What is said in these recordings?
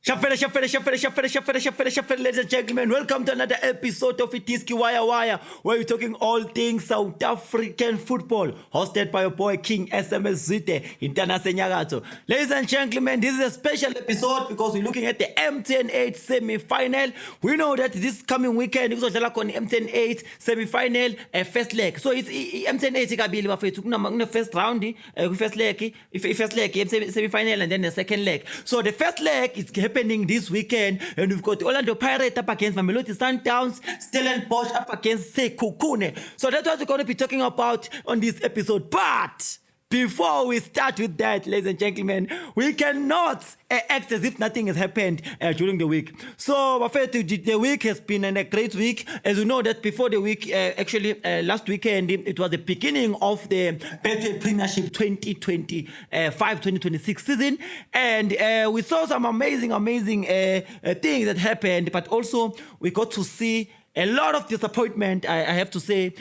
Shafere, ladies and gentlemen, welcome to another episode of iDiski Waya, where we're talking all things South African football, hosted by your boy King SMS Zite in Tanasenyagato. Ladies and gentlemen, this is a special episode because we're looking at the MTN 8 semi-final. We know that this coming weekend, we're going to MTN 8 semi-final first leg. So it's MTN 8 the first round, first leg, semi-final, and then the second leg. So the first leg is happening this weekend, and we've got Orlando Pirates up against Mamelodi Sundowns, Stellenbosch up against Sekhukhune. So that's what we're going to be talking about on this episode. But before we start with that, ladies and gentlemen, we cannot act as if nothing has happened during the week. So the week has been a great week. As you know that before the week, last weekend, it was the beginning of the Betway Premiership 2025-2026 season. And we saw some amazing things that happened, but also we got to see a lot of disappointment, I have to say.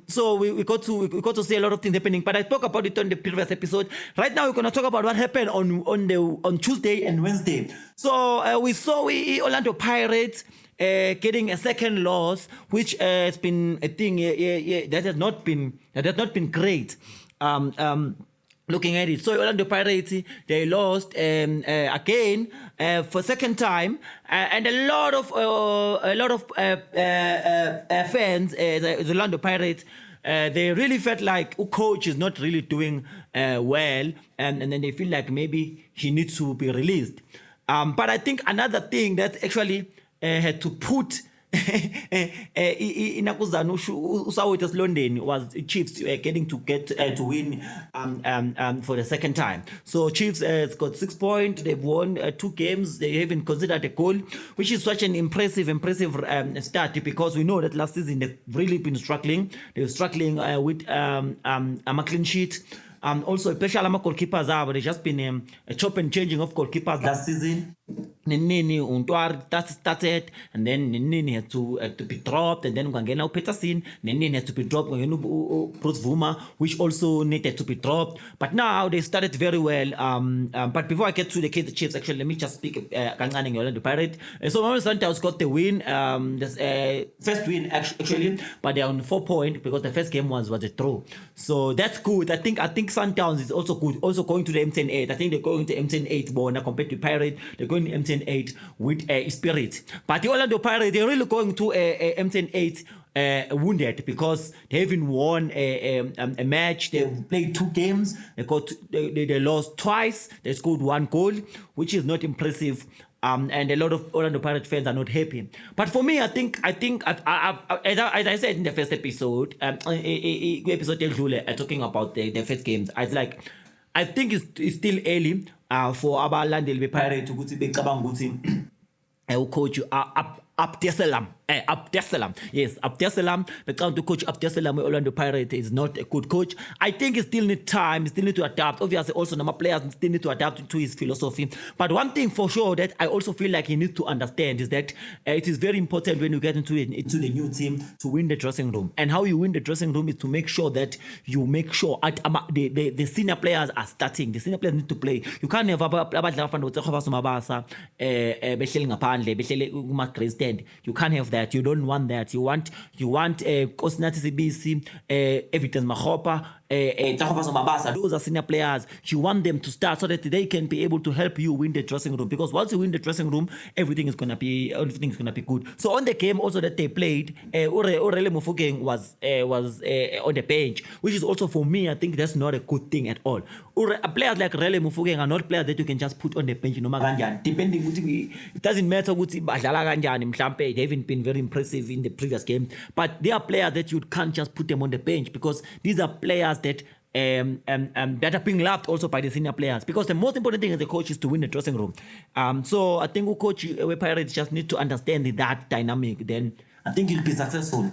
So we got to see a lot of things happening, but I spoke about it on the previous episode. Right now, we're going to talk about what happened on Tuesday and Wednesday. So we saw Orlando Pirates getting a second loss, which has been a thing that has not been great. Looking at it, so Orlando Pirates, they lost again for second time, and a lot of fans, the Orlando Pirates, they really felt like coach is not really doing well, and then they feel like maybe he needs to be released. But I think another thing that actually had to put inakuzana usawethu London was Chiefs getting to win for the second time. So Chiefs has got 6 points. They've won 2 games. They haven't considered a goal, which is such an impressive start, because we know that last season they've really been struggling. They were struggling with a clean sheet. Also, especially goalkeepers they've just been a chop and changing of goalkeepers last season. Nini Untwar started, and then Nini had to be dropped, and then Ngangena Peterson, Nini had to be dropped, Bruce Vuma, which also needed to be dropped. But now they started very well. But before I get to the case, the Chiefs, actually, let me just speak Kanganing Orlando Pirates. So Mamelodi Sundowns got the win, first win actually, but they're on 4 points because the first game was a draw. So that's good. I think Sundowns is also good. Also going to the MTN 8. I think they're going to MTN 8 more now compared to Pirates. They're going to MTN 8 with spirit. But the Orlando Pirates, they're really going to MTN 8 wounded, because they haven't won a match. They've played 2 games. They lost twice. They scored 1 goal, which is not impressive. And a lot of Orlando Pirates fans are not happy. But for me, I think as I said in the first episode, talking about the first games, I think it's still early for abalandeli bePirates ukuthi becabanga ukuthi ucoach Abdesalam. Yes, Abdesalam. The counter coach Abdesalam, Orlando Pirates, is not a good coach. I think he still needs time. He still needs to adapt. Obviously, also number players still need to adapt to his philosophy. But one thing for sure that I also feel like he needs to understand is that it is very important when you get into the new team to win the dressing room. And how you win the dressing room is to make sure that you make sure the senior players are starting. The senior players need to play. You can't have you can't have that. You don't want that. You want Kosinathi Sibisi, Evidence Mahopa, those are senior players. You want them to start so that they can be able to help you win the dressing room. Because once you win the dressing room, everything is gonna be good. So on the game also that they played, Orele Mofokeng was on the bench, which is also for me, I think that's not a good thing at all. Players like Rele Mofokeng are not players that you can just put on the bench. Depending, it doesn't matter what they haven't been very impressive in the previous game, but they are players that you can't just put them on the bench, because these are players that that are being loved also by the senior players, because the most important thing as a coach is to win the dressing room. So I think coach Pirates just need to understand that dynamic, then I think he'll be successful.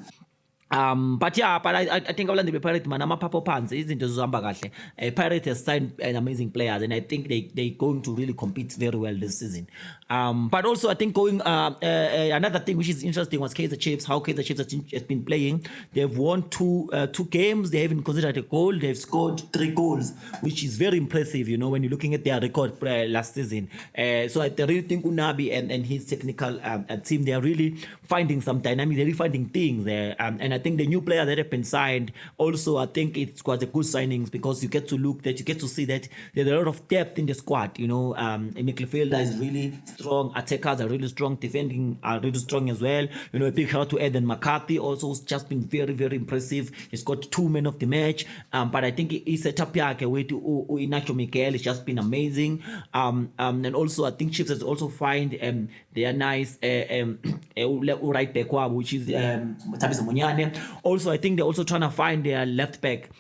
But I think abalandeli bePirate man amaphapho phansi izinto zizohamba kahle. Pirate has signed an amazing players, and I think they're going to really compete very well this season. But also I think going another thing which is interesting was Kaizer Chiefs. How Kaizer Chiefs has been playing. They've won two games. They haven't considered a goal. They've scored 3 goals, which is very impressive. You know, when you're looking at their record last season. So I really think Unabi and his technical team, they are really finding some dynamic. They're really finding things there, and I think the new player that have been signed also, I think it's quite a good signings, because you get to see that there's a lot of depth in the squad. You know, midfielder is really strong, attackers are really strong, defending are really strong as well. You know, a big shout out to Eden McCarthy, also has just been very, very impressive. He's got 2 men of the match, but I think he set up a way to Inacho Miguel. It's just been amazing. And also I think Chiefs has also find their nice right back, which is Tabisa Munyane. Also, I think they're also trying to find their left back.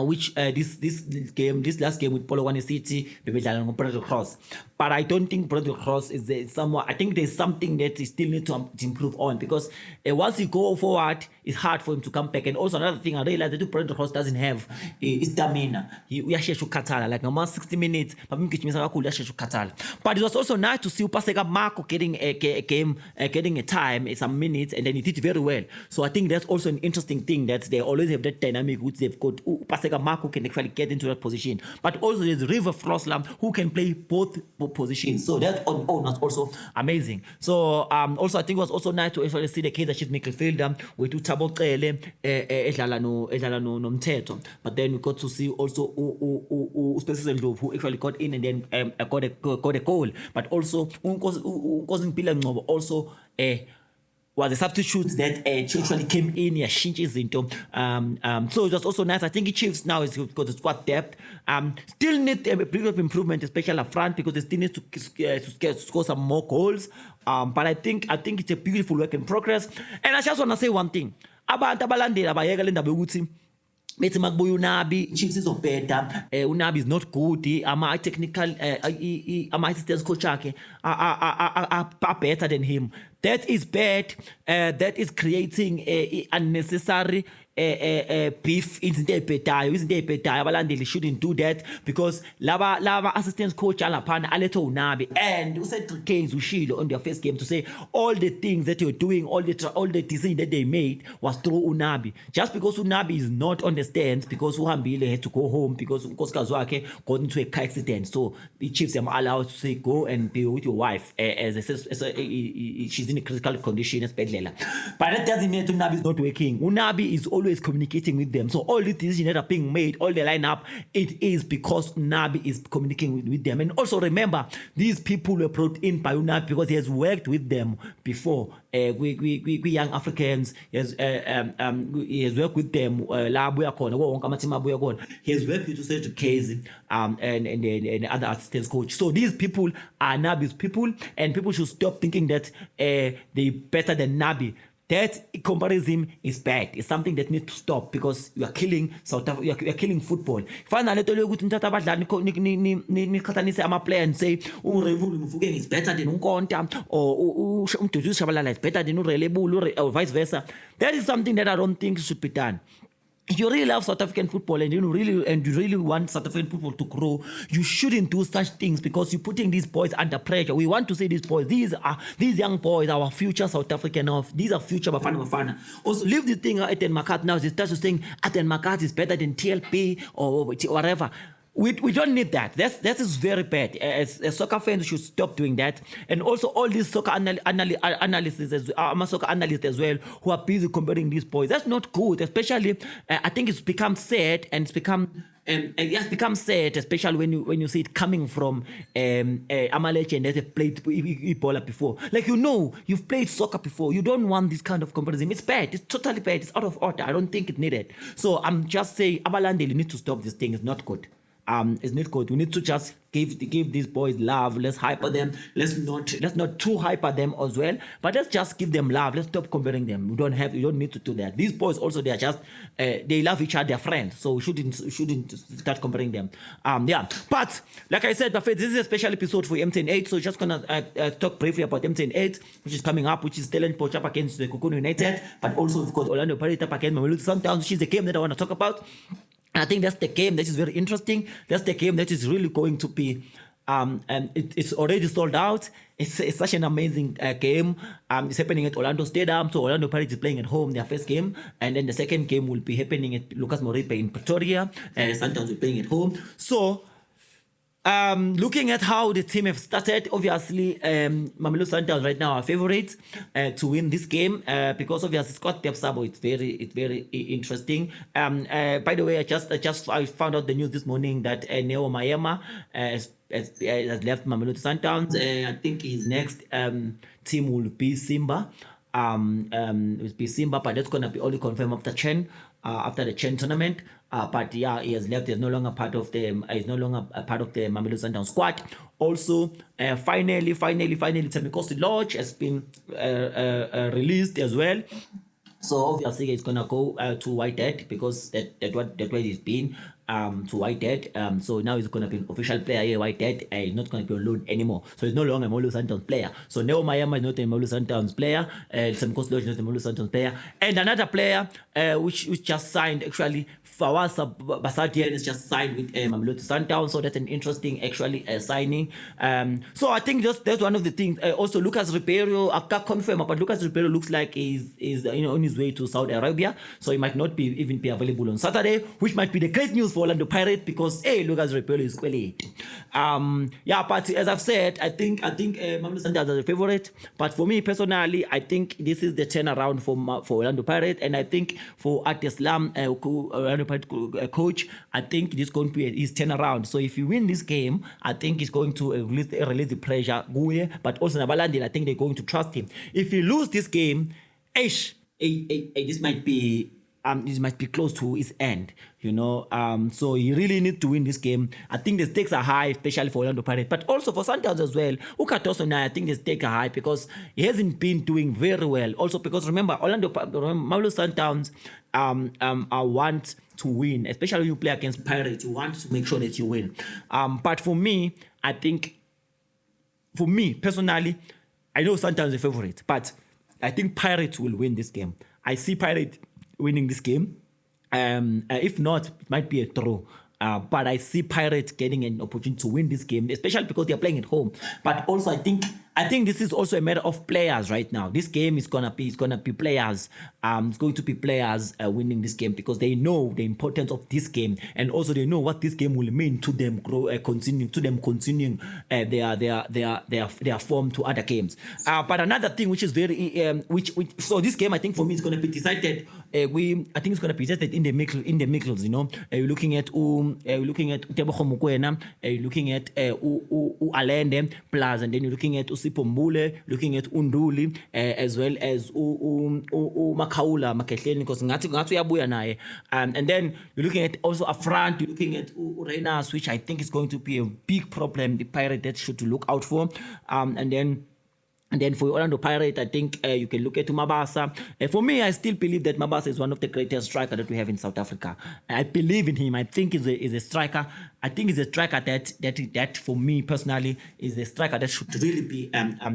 Which this last game with Polokwane City, they were playing Project Cross. But I don't think Project Cross is somewhat. I think there's something that he still need to improve on, because once you go forward, it's hard for him to come back. And also another thing I realized that Project Cross doesn't have stamina. He actually should katala like around 60 minutes. But it was also nice to see Upaseka Marco getting a time, some minutes, and then he did very well. So I think that's also an interesting thing, that they always have that dynamic which they've got. Paseka Marco can actually get into that position, but also there's River Froslam who can play both positions. So that on was also amazing. So also I think it was also nice to actually see the Kaizer Chiefs midfielder with Thabo Cele edlala no Mthetho. But then we got to see also Special Ndlovu, who actually got in and then got a goal. But also Nkosi Mpila Ngcobo also was a substitute that actually came in, so it was also nice. I think the Chiefs now has got the squad depth. Still need a bit of improvement, especially up front, because they still need to score some more goals. But I think it's a beautiful work in progress. And I just want to say one thing. Abantu abalandeli abayeka le ndaba yokuthi bethi makubuya Unabi, Chiefs izobheda, Unabi is not good, ama-technical ama-assistance coach akhe are better than him. That is bad. That is creating unnecessary beef. Izinto eyibhedayo abalandeli shouldn't do that, because laba assistant coach alaphana aletho Unabi, and uSedrick Gaines ushilo on their first game to say all the things that you're doing, all the decisions that they made was through Unabi. Just because Unabi is not on the stands, because Uhambile had to go home because unkosikazi wakhe got into a car accident, so the Chiefs are allowed to say go and be with your wife as she's in a critical condition esibhedlela. But that doesn't mean that Unabi is not working. Unabi is always communicating with them. So all the decisions that are being made, all the lineup, it is because Unabi is communicating with them. And also remember, these people were brought in by Unabi because he has worked with them before. We young Africans, he has worked with them. He has worked with Usaid Casey and other assistants coach. So these people are Nabi's people, and people should stop thinking that they're better than Nabi. That comparison is bad. It's something that needs to stop, because you are killing South Africa. You are killing football. Finally, to look into that abadlali ama player and say uRevulu Mufokeng is better than uNkonta, or uMduduzi Shabalala is better than uRelebulu, or vice versa. That is something that I don't think should be done. If you really love South African football and you really want South African football to grow, you shouldn't do such things, because you're putting these boys under pressure. We want to say these boys, these young boys, our future South African, these are future Bafana. Also, leave this thing at Eden McCarthy now. They start saying Eden McCarthy is better than TLP or whatever. We don't need that. That is very bad. As soccer fans, we should stop doing that. And also all these soccer analysts as well, who are busy comparing these boys. That's not good. Especially, I think it's become sad, and it has become sad, especially when you see it coming from a legend that have played Ebola before. Like, you've played soccer before. You don't want this kind of comparison. It's bad. It's totally bad. It's out of order. I don't think it's needed. So I'm just saying, abalandeli need to stop this thing. It's not good. is not good. We need to just give these boys love. Let's hyper them. Let's not too hyper them as well. But let's just give them love. Let's stop comparing them. You don't need to do that. These boys also, they are just they love each other, they're friends. So we shouldn't start comparing them. Yeah. But like I said, this is a special episode for MTN 8. So just gonna talk briefly about MTN 8, which is coming up, which is Stellenbosch up against the Cocoon United, but also we've got Orlando Pirates up against Mamelodi Sundowns, which is the game that I want to talk about. And I think that's the game that is very interesting. That's the game that is really going to be, and it's already sold out. It's such an amazing game. It's happening at Orlando Stadium. So Orlando Pirates is playing at home, their first game. And then the second game will be happening at Lucas Moripe in Pretoria. Sundowns will be playing at home. So, looking at how the team have started, obviously, Mamelodi Sundowns right now are favorites to win this game because obviously Scott Debsabo, it's very interesting. By the way, I found out the news this morning that Neo Mayema has left Mamelodi Sundowns. I think his next team will be Simba. Will be Simba, but that's gonna be only confirmed after the Chen tournament. But yeah, he has left. He's no longer part of the. He's no longer a part of the Mamelodi Sundowns squad. Also, finally, Temikosi Lodge has been released as well. So obviously he's gonna go to Whitehead because that's where he's been. To Whitehead. So now he's gonna be an official player here, Whitehead. He's not gonna be on loan anymore. So he's no longer a Mamelodi Sundowns player. So Neo Mayama is not a Mamelodi Sundowns player. Temikosi Lodge is not a Mamelodi Sundowns player. And another player which just signed, actually, Fawasa Basadian is just signed with Mamelodi Sundowns. So that's an interesting actually signing. So I think that's one of the things. Also Lucas Ribeiro, I can't confirm, but Lucas Ribeiro looks like he's on his way to Saudi Arabia. So he might not even be available on Saturday, which might be the great news for Orlando Pirates because Lucas Ribeiro is quality. Yeah, but as I've said, I think Mamelodi Sundowns are the favorite. But for me personally, I think this is the turnaround for Orlando Pirates, and I think for At-Islam, Orlando Pirates coach, I think this is going to be his turnaround. So if you win this game, I think he's going to release the pressure, but also Nabalandi, I think they're going to trust him. If you lose this game, this might be close to his end, so you really need to win this game. I think the stakes are high, especially for Orlando Pirates, but also for Sundowns as well. Ukatoso now, I think the stakes are high because he hasn't been doing very well. Also because remember, Mamelodi Sundowns want to win, especially when you play against Pirates. You want to make sure that you win. But for me, I think, for me personally, I know Sundowns is a favorite, but I think Pirates will win this game. I see Pirates winning this game. If not, it might be a draw. But I see Pirates getting an opportunity to win this game, especially because they're playing at home. But also, I think this is also a matter of players right now. This game is gonna be players. It's going to be players winning this game because they know the importance of this game, and also they know what this game will mean to them continuing their form to other games. But another thing which is very so this game, I think for me, is gonna be decided. I think it's gonna be decided in the middles. You're looking at Tebogo Mokoena, you're looking at Alende plus, and then you're looking at Usipo Mbule, looking at Unduli, as well as Makaula Makehleni, because Ngatu Yabuya naye. And then you're looking at also a front, you're looking at Urenas, which I think is going to be a big problem the Pirates should look out for. And then for Orlando Pirates, I think you can look at Mabasa. For me, I still believe that Mabasa is one of the greatest strikers that we have in South Africa. I believe in him. I think he's a striker. I think he's a striker that for me personally is a striker that should really be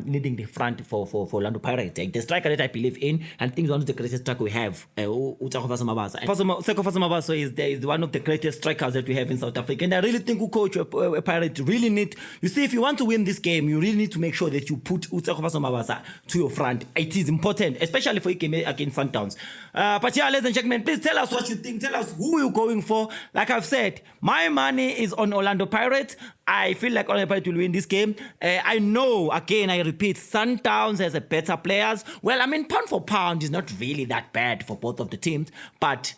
leading the front for Orlando Pirates. The striker that I believe in, and I think is one of the greatest strikers we have. Utakofasa Mabasa. Sekofasa Mabasa is one of the greatest strikers that we have in South Africa. And I really think coach a Pirate really need. You see, if you want to win this game, you really need to make sure that you put Utakofasa Mabasa to your front. It is important, especially for a game against Sundowns. But yeah, ladies and gentlemen, please tell us what you think. Tell us who you're going for. Like I've said, my money is on Orlando Pirates. I feel like Orlando Pirates will win this game. I know, again, I repeat, Sundowns has a better players. Well, I mean, pound for pound is not really that bad for both of the teams, but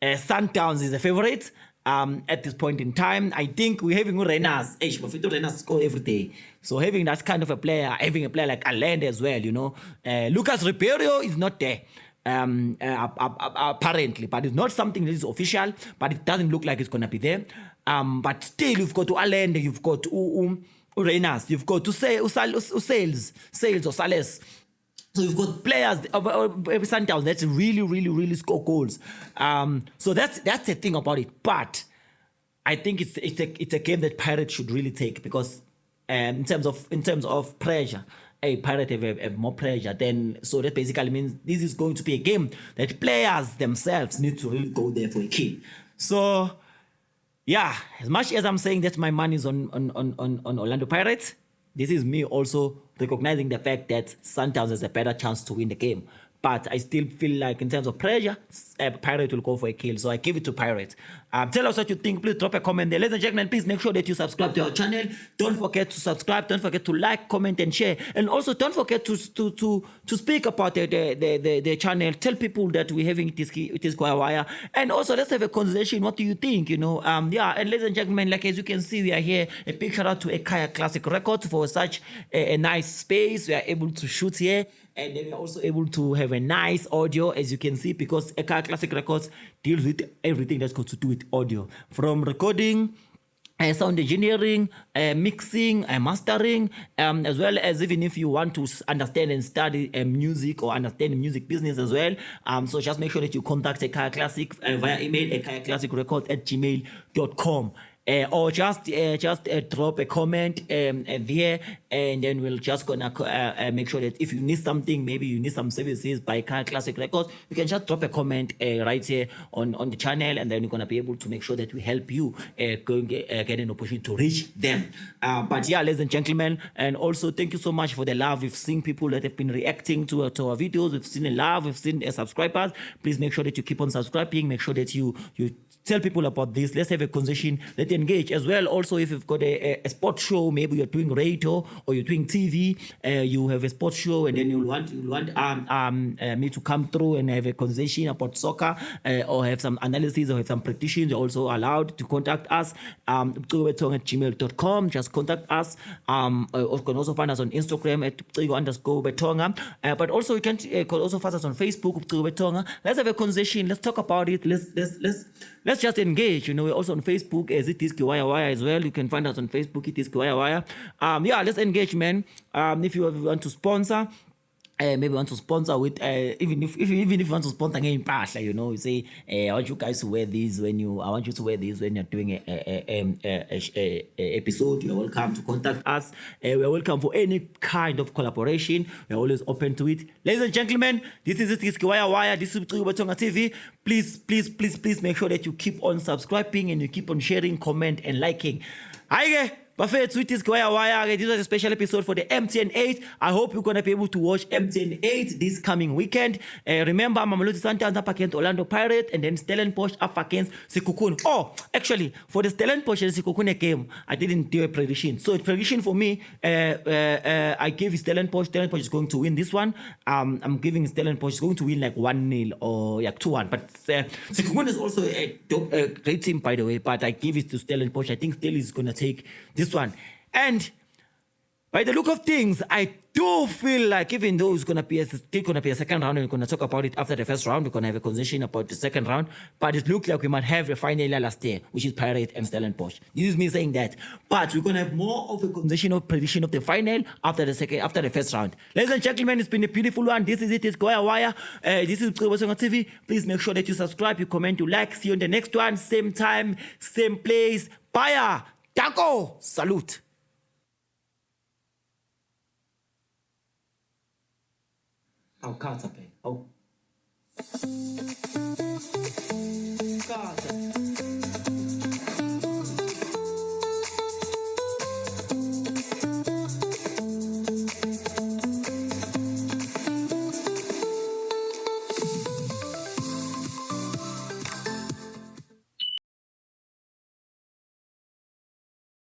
Sundowns is a favorite. At this point in time, I think we're having Renas. Renas score every day. So having that kind of a player, having a player like Allende as well, Lucas Ribeiro is not there. Apparently, but it's not something that is official, but it doesn't look like it's going to be there. But still, you've got to Allende, you've got Urenas, you've got to say Sales or Sales. So you've got players Sundowns that really score goals. So that's the thing about it. But I think it's a game that Pirates should really take, because in terms of pressure, Pirates have more pressure. Then so that basically means this is going to be a game that players themselves need to really go there for a kill. So yeah, as much as I'm saying that my money is on Orlando Pirates, this is me also recognizing the fact that Sundowns has a better chance to win the game. But I still feel like in terms of pressure, Pirate will go for a kill. So I give it to Pirate. Tell us what you think. Please drop a comment there. Ladies and gentlemen, please make sure that you subscribe to our channel. Don't forget to subscribe. Don't forget to like, comment, and share. And also don't forget to speak about the channel. Tell people that we're having it is Waya. And also let's have a conversation. What do you think? Yeah. And ladies and gentlemen, like as you can see, we are here. A big shout out to Ekaya Classic Records for such a nice space. We are able to shoot here. And then we're also able to have a nice audio, as you can see, because Eka Classic Records deals with everything that's got to do with audio. From recording, sound engineering, mixing, mastering, as well as even if you want to understand and study music or understand the music business as well. So just make sure that you contact Ekaya Classic via email, ekayaclassicrecord@gmail.com. Or just drop a comment there, and then we'll just gonna make sure that if you need something, maybe you need some services by Classic Records, you can just drop a comment right here on the channel, and then we're gonna be able to make sure that we help you get an opportunity to reach them. But yeah, ladies and gentlemen, and also thank you so much for the love. We've seen people that have been reacting to our videos. We've seen the love. We've seen subscribers. Please make sure that you keep on subscribing. Make sure that you tell people about this. Let's have a conversation. Let's engage as well. Also, if you've got a sports show, maybe you're doing radio or you're doing TV, you have a sports show, and then you want me to come through and have a conversation about soccer, or have some analysis or have some predictions, you're also allowed to contact us. @gmail.com. Just contact us. You can also find us on Instagram @_betonga. But also you can also find us on Facebook @betonga. Let's have a conversation. Let's talk about it. Let's just engage. We're also on Facebook as iDiski Waya as well. You can find us on Facebook, iDiski Waya. Yeah, let's engage, man. If you want to sponsor, maybe want to sponsor with even if you want to sponsor again Pasha, you say I want you guys to wear these I want you to wear these when you're doing a episode. You're welcome to contact us. We're welcome for any kind of collaboration. We're always open to it. Ladies and gentlemen, this is iDiski Waya. This is Betonga TV. Please make sure that you keep on subscribing and you keep on sharing, comment, and liking. Buffet iDiski Waya. This was a special episode for the MTN 8. I hope you're going to be able to watch MTN 8 this coming weekend. Remember, Mamelodi Sundowns up against Orlando Pirates, and then Stellenbosch up against Sekhukhune. Oh, actually, for the Stellenbosch and Sekhukhune game, I didn't do a prediction. So, prediction for me, I gave Stellenbosch. Stellenbosch is going to win this one. I'm giving Stellenbosch is going to win like 1-0 or like 2-1. But Sekhukhune is also a great team, by the way. But I give it to Stellenbosch. I think Stellenbosch is going to take this one. And by the look of things, I do feel like even though it's going to be a second round, and we're going to talk about it after the first round, we're going to have a conversation about the second round, but it looks like we might have a final last year, which is Pirate and Stellenbosch. This is me saying that. But we're going to have more of a conversation of prediction of the final after the first round. Ladies and gentlemen, it's been a beautiful one. This is iDiski Waya. This is Betonga TV. Please make sure that you subscribe, you comment, you like. See you in the next one. Same time, same place. Bye. Danko. Salute. Au Katerpen. Au.